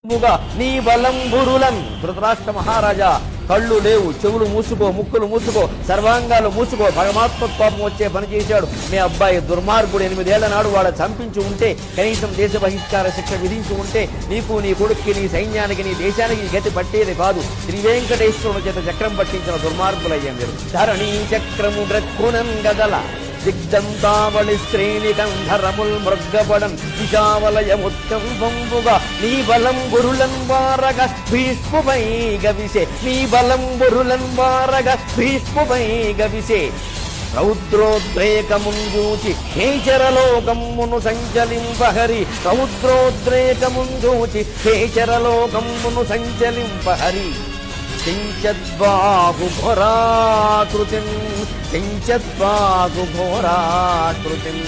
నీ బలంబురులన్ ధృతరాష్ట్ర మహారాజా కళ్ళు లేవు, చెవులు మూసుకో, ముక్కులు మూసుకో, సర్వాంగాలు మూసుకో. పరమాత్మ కోపం వచ్చే పని చేశాడు మీ అబ్బాయి. దుర్మార్గుడు 8 ఏళ్ల నాడు వాడు చంపించి ఉంటే, కనీసం దేశ బహిష్కార శిక్ష విధించి ఉంటే నీకు, నీ కొడుక్కి, నీ సైన్యానికి, నీ దేశానికి గతి పట్టేది కాదు. శ్రీ వెంకటేశ్వరుని చేత చక్రం పట్టించిన దుర్మార్గులయ్యాం మీరు. ధరణీ చక్రము గ్రక్కునం గదల దిగ్దంతావళి శ్రేణి కంధరముల్ మృగ్గపడన్ విశావలయముత్కంపంబుగా నీ బలం గురులన్ వారగ భీష్ముపై గవిసే. నీ బలం గురులన్ వారగ భీష్ముపై గవిసే. రౌద్రోద్రేకముంజూచి హేచరలోకమ్మును సంచలింపహరి. రౌద్రోద్రేకముంజూచి హేచరలోకమ్మును సంచలింపహరి. చెంచద్బాహు ఘోరాకృతిం, చెంచద్బాహు ఘోరాకృతిం.